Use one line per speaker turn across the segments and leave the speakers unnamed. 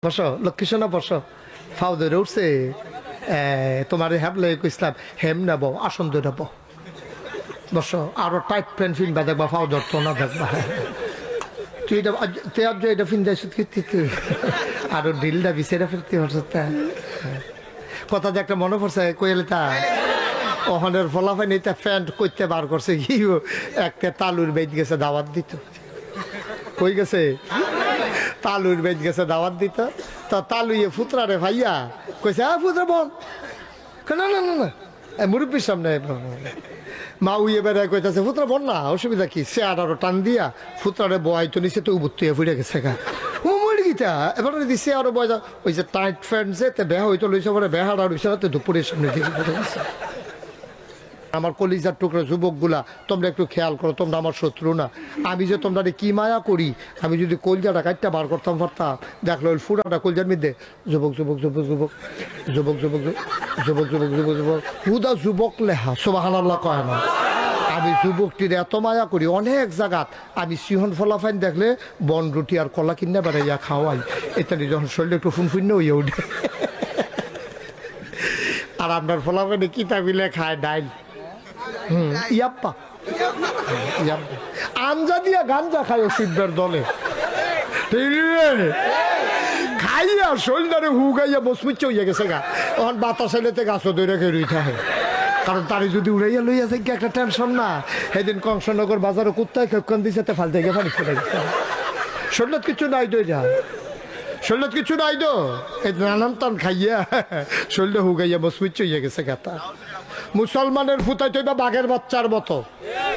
বসো লক্ষ্মী সোনা বসো ফাও ধরে উঠছে তোমার হ্যাবলে ইসলাম হেম নেব আসন ধরে নেব বসো আরো টাইট প্যান্ট ফিনবা দেখবা ফাও ধরতো না দেখবা তুই এটা তুই আজ এটা ফিন দেয় তুই আরো ঢিলটা বিছেরা ফিরতে পারছ কথা যে একটা মনে পড়ছে কইলে তা ওখানের ফলাফাই নিতে প্যান্ট করতে বার করছে কি একটা তালুর বেদ গেছে দাওয়াত দিত কই গেছে তালুর বেদ গেছে দাওয়াত দিত তো তালুয়ে ফুতরা রে ভাইয়া কইছে ফুতরা বল না না না না মুরব্বীর সামনে মা উইয়ে বেড়ায় কইতেছে ফুতরা বল না অসুবিধা কি সে আরো টান দিয়া ফুতরারে বয়াইতো নিচে তো উবুত্তুয়ে ফুটে গেছে গা ও মরি গিতা এবার দিছে আরো বয়া ওই যে টাইট ফ্রেন্ড যে বেহা হইতো লইছে পরে বেহাড়া রইছে তো দুপুরের সামনে দিকে ফুটে গেছে আমার কলিজার টুকরো যুবকগুলা তোমরা একটু খেয়াল করো তোমরা আমার শত্রু না আমি যে তোমরা কি মায়া করি আমি যদি কলজাটা কাটটা বার করতাম পারতাম দেখলো ওই ফুটাটা কলজার মধ্যে যুবক যুবক যুবক যুবক যুবক যুবক যুবক যুবক যুবক যুবক হুদা যুবক লেহা সুবহানাল্লাহ কয় না আমি যুবকটির এত মায়া করি অনেক জায়গাত আমি সিহন ফলাফাইন দেখলে বন রুটি আর কলা কিনে বেড়াইয়া খাওয়াই ইত্যাদি যখন শরীরে একটু ফুনফুন্য হইয়া উঠে আর আপনার ফলাফাইনে কিতাবিলে খায় ডাইল ইয়াপ্পা আঞ্জা দিয়া গাঞ্জা খায় সিদ্ধের দলে খাইয়া শরীরে হুগাইয়া বসমিচ্ছে হইয়া গেছে গা তখন বাতাস এলেতে গাছও ধরে রেখে রুই থাকে কারণ তারে যদি উড়াইয়া লইয়া যায় কি একটা টেনশন না সেদিন কংসনগর বাজারে কুত্তায় খেপকান দিছে ফাল থেকে পানি ফেলে গেছে শরীর কিছু নাই তো যা শরীর কিছু নাই তো এই নানান টান খাইয়া শরীরে হুগাইয়া বসমিচ্ছে হইয়া গেছে গাতা মুসলমানের ফুটাইতে বা বাঘের বাচ্চার মতো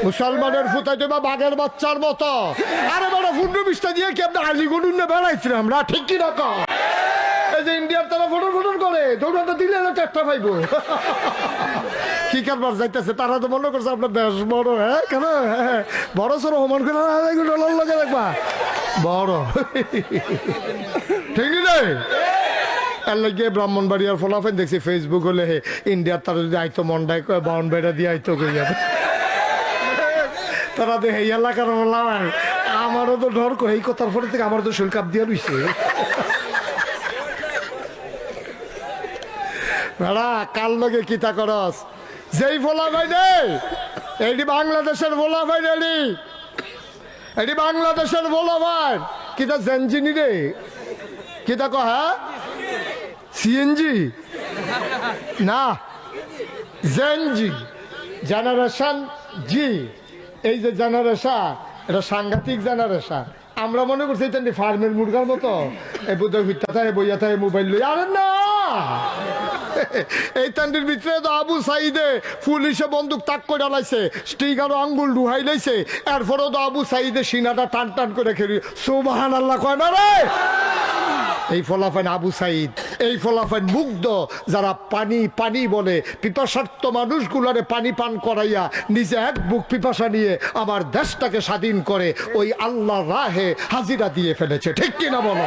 মুসলমানের ফুটাইতে বা বাঘের বাচ্চার মতো আরে বড় 15-20টা দিয়ে কি আপনি আলিগড় না বেড়াইছিলাম আমরা ঠিক কি রকম এই যে ইন্ডিয়ার তারা ফটো ফটো করে দৌড়াটা দিলে না চারটা পাইবো কি কারবার যাইতেছে তারা তো মনে করছে আপনার দেশ বড় হ্যাঁ কেন হ্যাঁ বড় সড়ো সমান করে ডলার লাগে দেখবা বড় ঠিক নেই এর লাগে ব্রাহ্মণবাড়িয়ার ফলাফল দেখছি ফেসবুক হলে ইন্ডিয়ার তারা যদি আইতো মন্ডায় বাউন্ড বেড়া দিয়ে আইতো কই যাবে তারা তো এই এলাকার বললাম আমারও তো ডর করে এই কথার পরে থেকে আমার তো শরীর কাপ দিয়ে রইছে বেড়া কাল লগে কিতা করস যেই ফলাফাই রে এইটি বাংলাদেশের ফলাফাই রেডি এটি বাংলাদেশের ফলাফাই কিতা জেনজিনি রে কিতা কহ হ্যাঁ সিএনজি না জেনজি জেনারেশন জি এই যে জেনারেশন এটা সাংঘাতিক জেনারেশন আমরা মনে করছি এটা ফার্মের মুরগার মতো এই বুধ ভিত্তা থাকে বইয়া থাকে মোবাইল লই আরে না এই তান্ডির ভিতরে তো আবু সাইদে পুলিশে বন্দুক তাক করে ডালাইছে স্টিকার আঙ্গুল ডুহাই লাইছে এরপরেও তো আবু সাইদে সিনাটা টান টান করে খেলি সুবহানাল্লাহ কয় না রে এই ফলাফাইন আবু সাইদ এই ফলাফাইন মুগ্ধ যারা পানি পানি বলে পিপাসার্থ মানুষগুলারে পানি পান করাইয়া নিজে এক বুক পিপাসা নিয়ে আমার দেশটাকে স্বাধীন করে ওই আল্লাহ রাহে হাজিরা দিয়ে ফেলেছে ঠিক কিনা বলো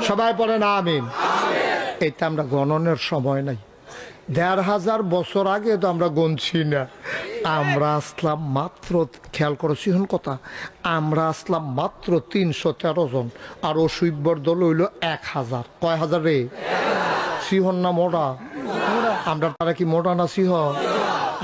সবাই পড়ে না আমিন এটা আমরা গণনের সময় নাই ১,৫০০ বছর আগে তো আমরা গণছি না আমরা আসলাম মাত্র খেয়াল করো সিহন কথা আমরা আসলাম মাত্র ৩১৩ জন আর অসুইব্বর দল হইল ১,০০০ কয় হাজার রে সিহন না মোড়া আমরা তারা কি মোড়া না সিহ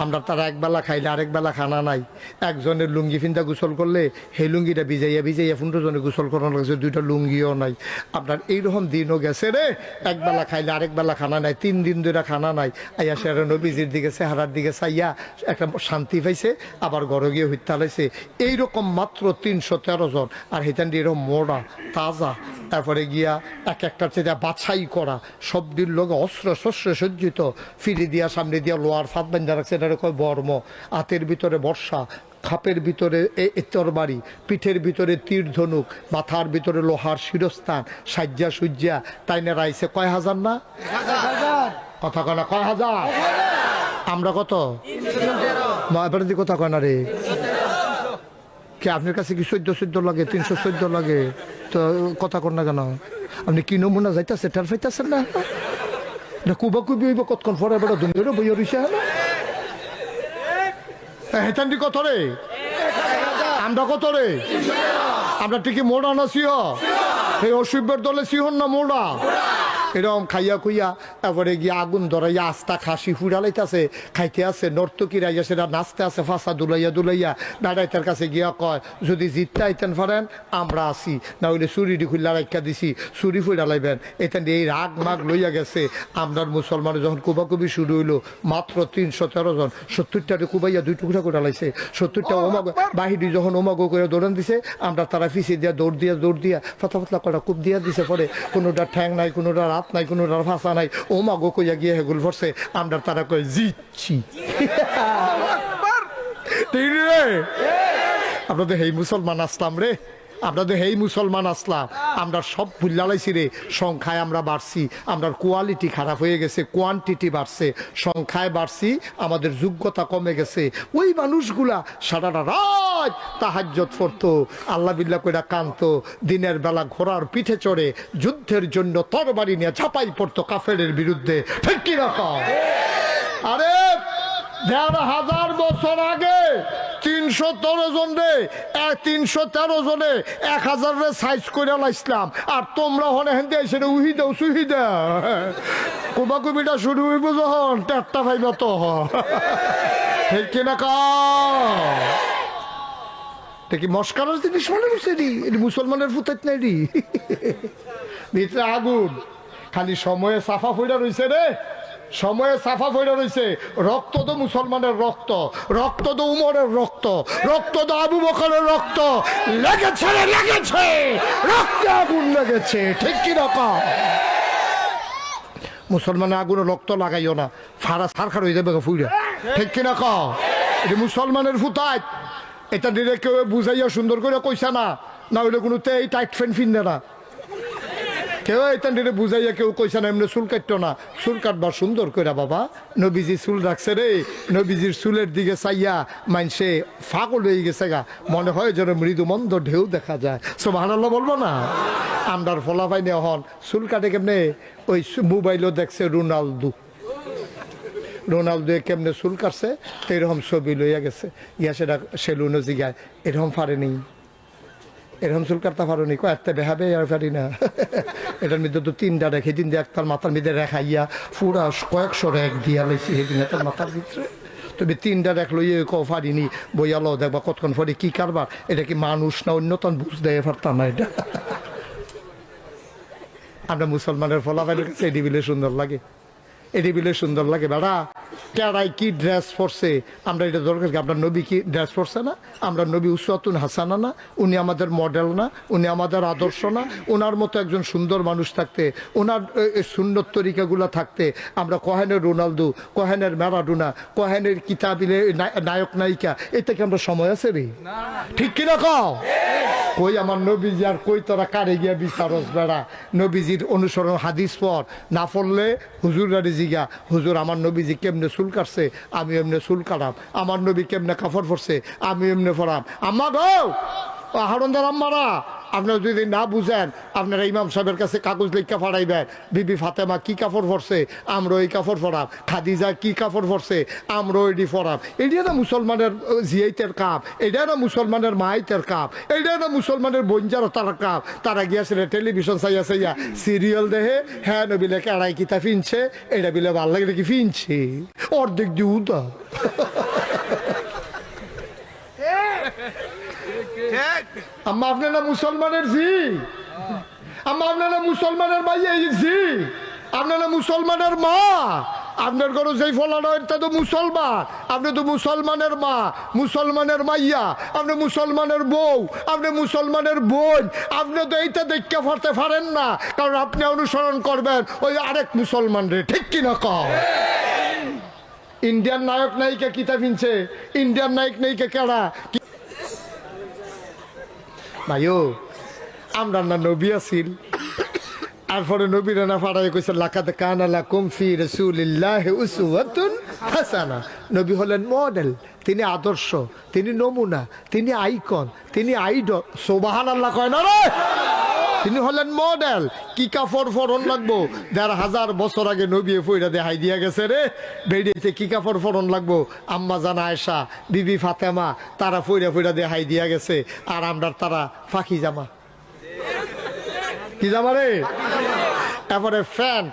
আমরা তারা একবেলা খাইলে আরেক বেলা খানা নাই একজনের লুঙ্গি ফিন্দা গোসল করলে সেই লুঙ্গিটা ভিজাইয়া ভিজাইয়া 15 জনে গোসল করানো লাগছে 2টা লুঙ্গিও নাই আপনার এইরকম দিনও গেছে রে একবেলা খাইলে আরেক বেলা খানা নাই 3 দিন ধরে খানা নাই আইয়া সেরা নবীজির দিকে চেহারার দিকে চাইয়া একটা শান্তি পাইছে আবার ঘরে গিয়ে হত্যা লাইছে এইরকম মাত্র ৩১৩ জন আর হেতান্ডি এরকম মোড়া তাজা তারপরে গিয়া এক একটার চেয়ে বাছাই করা সবদির লোক অস্ত্র শস্ত্র সজ্জিত ফিরি দিয়া সামনে দিয়া লোহার ফাঁদ বান্ধা রাখছে এটা কয় বর্ম হাতের ভিতরে বর্ষা খাপের ভিতরে তরবারি পিঠের ভিতরে তীর ধনুক মাথার ভিতরে লোহার শিরস্থান সাজ্জা সুজ্জা তাই না রাইছে কয় হাজার না কথা কয় না কয় হাজার আমরা কত এবারে দি কথা কয় না রে কি আপনার কাছে কি ১৪ লাগে ৩১৪ লাগে তো কথা কর না কেন আপনি কি নমুনা যাইতেছে টের পাইতেছেন না কুবা কুবি হইব কতক্ষণ পরে বেড়া দুনিয়ারে বইয়া রইছে হেতান্ডি কত রে আমরা কত রে আমরা ঠিকই মোড়া না সিহ এই অসুবের দলে সিহন না মোড়া এরকম খাইয়া খুইয়া তারপরে গিয়ে আগুন ধরাইয়া আস্তা খাসি ফুড়ালাইতেছে খাইতে আছে নর্তকীরা ইয়া সেটা নাচতে আছে ফাঁসা দুলাইয়া দুলাইয়া দাঁড়াইতার কাছে গিয়া কয় যদি জিততে আইতেন পারেন আমরা আসি না হইলে চুরিটি খুললা রাখা দিছি চুরি ফুড়ালাইবেন এখান এই রাগ মাগ লইয়া গেছে আমরার মুসলমানের যখন কুবাকুবি শুরু হইলো মাত্র 313 জন 70টারে কুবাইয়া 2 টুকরা করে লাইছে 70টা ওমাগ বাহিনী যখন ওমাগো করে দৌড়ান দিছে আমরা তারা ফিসে দিয়া দৌড় দিয়া ফাতা ফাতলা করা কুপ দিয়া দিছে পরে কোনোটা ঠ্যাং নাই কোনোটা রাত নাই কোনোটার ভাষা নাই ও মা গো কইয়া গিয়ে হেগুল ভরছে আমরা তারা কই জিতছি আমরা তো হেই মুসলমান আসলাম রে আমরা তো হেই মুসলমান আসলাম আমরা সব ভুল্লালাইছি রে সংখ্যায় আমরা বাড়ছি আমরা কোয়ালিটি খারাপ হয়ে গেছে কোয়ান্টিটি বাড়ছে সংখ্যায় বাড়ছি আমাদের যোগ্যতা কমে গেছে ওই মানুষগুলা সারাটা রাত তাহাজ্জুদ পড়তো আল্লাহ বিল্লাহ কইরা কানতো দিনের বেলা ঘোড়ার পিঠে চড়ে যুদ্ধের জন্য তরবারি নিয়ে ঝাঁপাই পড়তো কাফেরের বিরুদ্ধে ঠিক কি রকম আরে ১,৫০০ বছর আগে ৩১৩ জন রে ৩১৩ জনে ১,০০০ রে সাইজ করে লাইছিলাম আর তোমরা হলে হেঁটে এসে উহি দাও সুহি দাও কুবাকুবিটা শুরু হইব যখন টেটটা ভাইব তো ঠিক কিনা কি মস্কারের জিনিস মনে করছে রি এটি মুসলমানের ফুটাইত নাই রি ভিতরে আগুন খালি সময়ে সাফা ফইরা রইছে রে সময়ে সাফা ফইরা রইছে রক্ত তো মুসলমানের রক্ত রক্ত তো উমরের রক্ত রক্ত তো আবু বকরের রক্ত লেগেছে রে লেগেছে রক্তে আগুন লেগেছে ঠিক কি রকম মুসলমানের আগুনে রক্ত লাগাইও না ফাড়া সারখার হয়ে যাবে ফুইরা ঠিক কিনা ক এটি মুসলমানের ফুটাই এটা দিলে কেউ বুঝাইয়া সুন্দর করে কইসা না না হইলে কোনো এই টাইট ফ্যান ফিনবে না কেউ এটা দিলে বুঝাইয়া কেউ কইসা না এমনি চুল কাটতো না চুল কাটবার সুন্দর করে বাবা নবীজি চুল রাখছে রে নবীজির চুলের দিকে চাইয়া মানসে ফাগল হয়ে গেছে গা মনে হয় যেন মৃদু মন্দ ঢেউ দেখা যায় সুবহানাল্লাহ বলবো না আমরার ফলাফাই নেওয়া হন চুল কাটে কেমনে ওই মোবাইলও দেখছে রোনালদো কেমনে চুল কাটছে এরকম ছবি লইয়া গেছে ইয়া সেটা সেলুনও জিগায় এরকম পারেনি এরকম চুল কাটতে পারোনি কয়েকটা বেহাবে আর পারি না এটার মধ্যে তো 3টা রেখে দিন দিয়ে একটার মাথার মধ্যে রেখাইয়া পুরা কয়েকশো রেখ দিয়া লাইছি সেদিন এটার মাথার ভিতরে তুমি 3টা রেখ লইয়ে কেউ পারিনি বইয়ালো দেখবা কতক্ষণ পরে কি কারবার এটা কি মানুষ না অন্যতম বুঝ দেয় পারতাম না এটা আমরা মুসলমানের ফলাফলের কাছে এটি বিলে সুন্দর লাগে এটি বিলে সুন্দর লাগে বেড়া কেরাই কি ড্রেস পরছে আমরা এটা দরকার আপনার নবী কি ড্রেস পরছে না আমরা নবী উসওয়াতুন হাসানা না উনি আমাদের মডেল না উনি আমাদের আদর্শ না ওনার মতো একজন সুন্দর মানুষ থাকতে ওনার সুন্নত তরিকাগুলো থাকতে আমরা কোহেনের রোনালদো কোহেনের ম্যারাডোনা কোহেনের কিতাবিলে নায়ক নায়িকা এ থেকে আমরা সময় আছে রে ঠিক কিনা কও কই আমার নবীজি আর কই তোরা কারে গিয়া বিচারস বেড়া নবীজির অনুসরণ হাদিস পর না পড়লে হুজুররা জিগা হুজুর আমার নবীজি কেমনে চুল কাটছে আমি এমনি চুল কাটাম আমার নবী কেমনে কাপড় পরছে আমি এমনি পরাম আম্মা গো হারন্দার আম্মারা আপনারা যদি না বুঝেন আপনারা ইমাম সাহেবের কাছে কাগজ লেখা ফাড়াইবেন বিবি ফাতেমা কি কাপড় পরছে আমরা ওই কাপড় পরাম খাদিজা কি কাপড় পরছে আমরা ওইটি পরাম এটা না মুসলমানের জিয়াইতের কাপ এটা না মুসলমানের মাইতের কাপ এটা না মুসলমানের বঞ্জার তারা কাপ তারা গিয়েছিল টেলিভিশন চাইয়া চাইয়া সিরিয়াল দেখে হ্যাঁ নবিলে কেড়াই কিতা ফিনছে এটা বিলে ভাল লাগে কি ফিনছে অর্ধেক দিউ তো আম্মা আপনারা মুসলমানের জি আম্মা আপনারা মুসলমানের ভাইয়া জি আপনারা মুসলমানের মা আপনার ঘরে যেই ফলানো এটা তো মুসলমান আপনি তো মুসলমানের মা মুসলমানের মাইয়া আপনি মুসলমানের বউ আপনি মুসলমানের বোন আপনি তো এইটা দেখতে পারতে পারেন না কারণ আপনি অনুসরণ করবেন ওই আরেক মুসলমানরে ঠিক কিনা কও ইন্ডিয়ান নায়ক নায়িকা কিতা ফিনছে ইন্ডিয়ান নায়ক নায়িকা কেডা ভাইও আমরা না নবী আছিল তারপরে নবীর না ফাড়াই কইছে লাকাদ কানা লাকুম ফি রাসূলিল্লাহি উসওয়াতুন হাসানা নবী হলেন মডেল তিনি আদর্শ তিনি নমুনা তিনি আইকন তিনি আইডল সুবহানাল্লাহ কয় না রে তিনি হলেন মডেল। কি কাপড় ফরন লাগবো ১,৫০০ বছর আগে নবী ফইরা দেখাই দিয়া গেছে রে। বেডিতে কি কাপড় ফরন লাগবো আম্মা জান আয়েশা, বিবি ফাতেমা, তারা ফইরা ফইরা দেখাই দিয়া গেছে। আর আমরা তারা ফাঁকি জামা, কি জামা রে। এবারে প্যান্ট,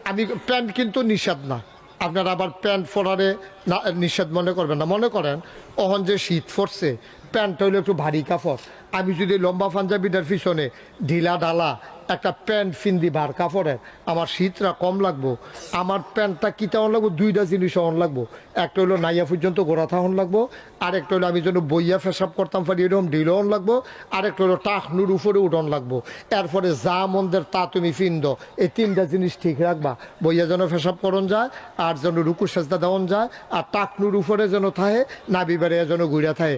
আমি প্যান্ট কিন্তু নিষেধ না, আপনারা আবার প্যান্ট পরারে না নিষেধ মনে করবেন না। মনে করেন অহন যে শীত পড়ছে, প্যান্ট হইলো একটু ভারী কাপড়, আমি যদি লম্বা পাঞ্জাবিটার পিছনে ঢিলা ডালা একটা প্যান্ট ফিন্দি ভার কাপড়ের, আমার শীতটা কম লাগবো। আমার প্যান্টটা কী তেমন লাগবো, দুইটা জিনিস অন লাগবো। একটা হইলো নাইয়া পর্যন্ত গোড়া থাহন লাগবো, আরেকটা হলো আমি যেন বইয়া ফেসাব করতাম পারি এরকম ঢিল অন লাগবো, আরেকটা হলো টাকনুর উপরে উঠন লাগবো। এরপরে যা মন্দের তা তুমি ফিন্দ, এই তিনটা জিনিস ঠিক রাখবা। বইয়া যেন ফেসাব করন যায়, আর যেন রুকু সেজদা দেওয়ান যায়, আর টাকনুর উপরে যেন থাহে, নাবি বেড়ে যেন ঘুরে থাহে।